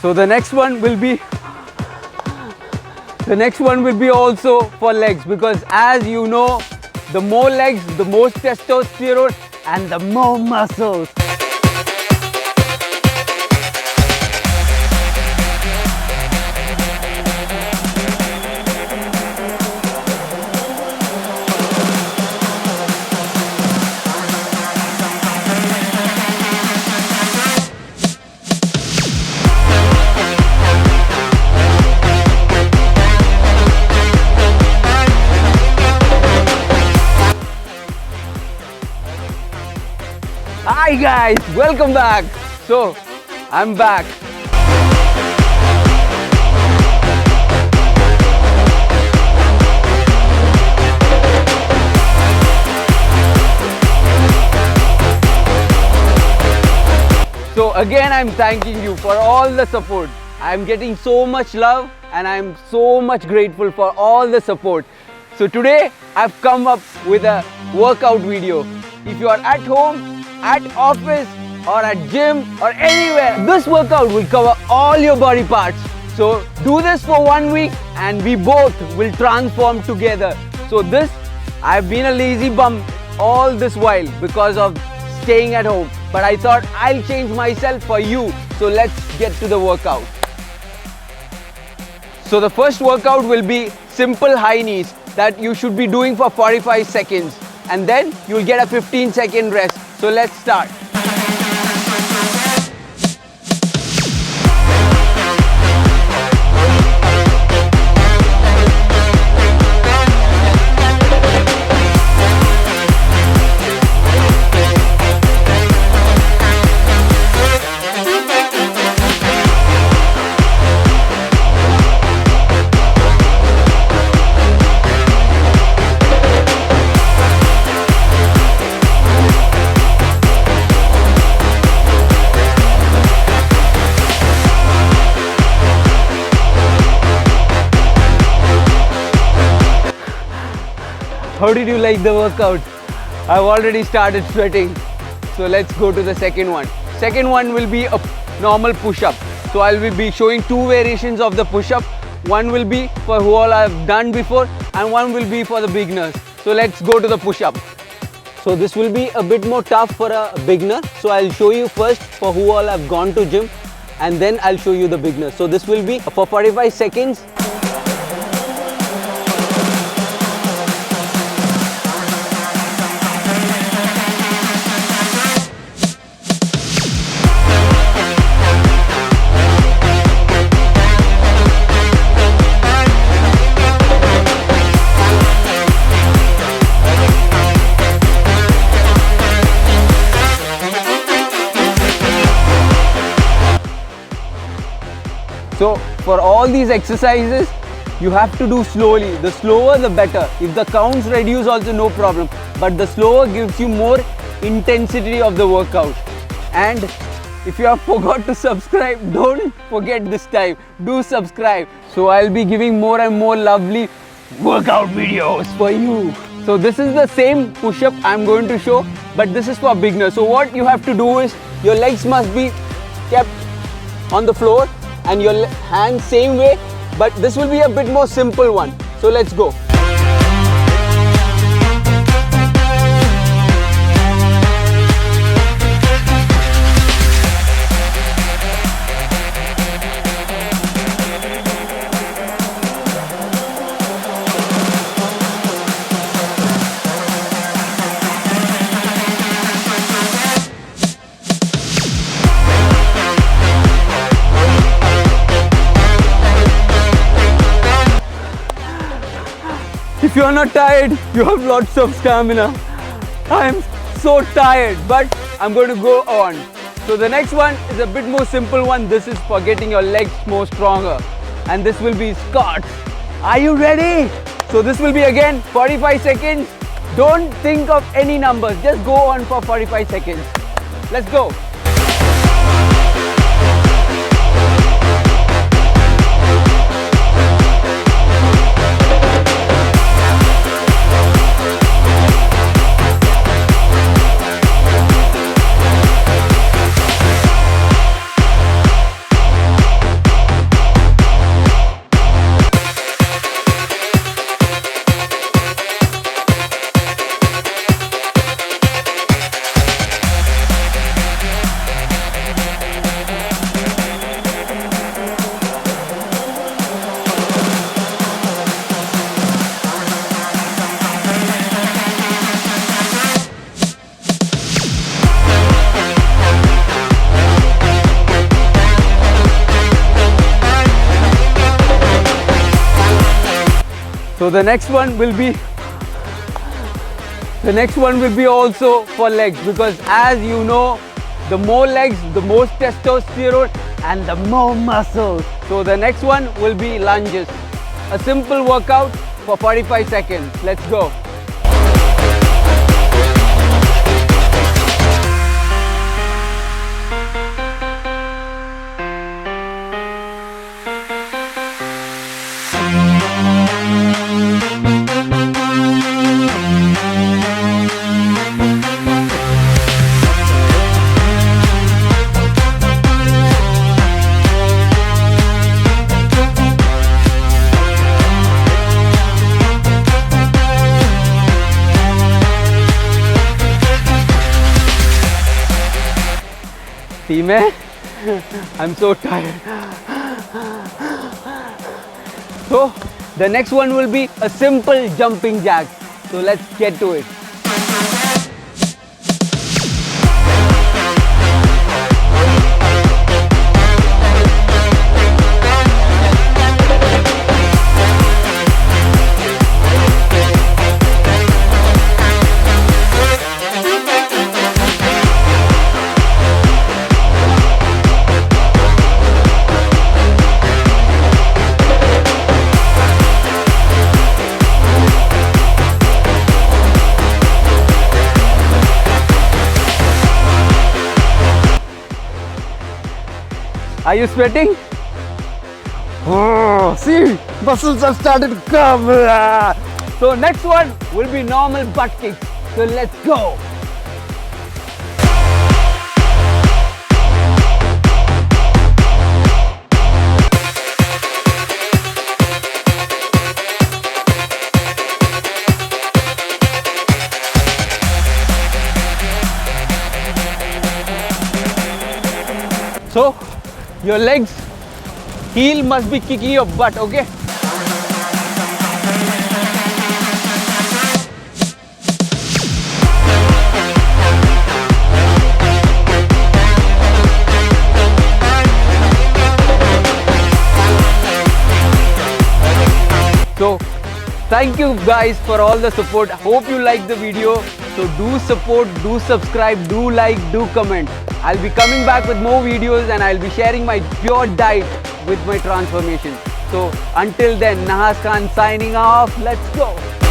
So the next one will be also for legs, because as you know, the more legs, the more testosterone and the more muscles. Hi guys, welcome back. So I'm back. So again, I'm thanking you for all the support. I'm getting so much love and I'm so much grateful for all the support. So today I've come up with a workout video. If you are at home, at office or at gym or anywhere, this workout will cover all your body parts. So do this for 1 week and we both will transform together. So I've been a lazy bum all this while because of staying at home, but I thought I'll change myself for you. So let's get to the workout. So the first workout will be simple high knees that you should be doing for 45 seconds, and then you'll get a 15-second rest. So let's start. How did you like the workout? I've already started sweating. So let's go to the second one. Second one will be a normal push-up. So I'll be showing two variations of the push-up. One will be for who all I've done before and one will be for the beginners. So let's go to the push-up. So this will be a bit more tough for a beginner. So I'll show you first for who all have gone to gym and then I'll show you the beginner. So this will be for 45 seconds. So for all these exercises, you have to do slowly. The slower the better. If the counts reduce also no problem. But the slower gives you more intensity of the workout. And if you have forgot to subscribe, don't forget this time. Do subscribe. So I'll be giving more and more lovely workout videos for you. So this is the same push-up I'm going to show, but this is for beginners. So what you have to do is your legs must be kept on the floor and your hands same way, but this will be a bit more simple one. So let's go. If you are not tired, you have lots of stamina. I am so tired, but I'm going to go on. So the next one is a bit more simple one. This is for getting your legs more stronger. And this will be squats. Are you ready? So this will be again 45 seconds. Don't think of any numbers. Just go on for 45 seconds. Let's go. So the next one will be also for legs, because as you know, the more legs, the more testosterone and the more muscles. So the next one will be lunges. A simple workout for 45 seconds. Let's go. See, man, I'm so tired. So the next one will be a simple jumping jack. So let's get to it. Are you sweating? Oh, see, muscles have started to come. So next one will be normal butt kicks. So let's go. So your legs, heel must be kicking your butt, okay? So thank you guys for all the support. I hope you like the video. So do support, do subscribe, do like, do comment. I'll be coming back with more videos and I'll be sharing my pure diet with my transformation. So until then, Nahaazzkhaan signing off. Let's go.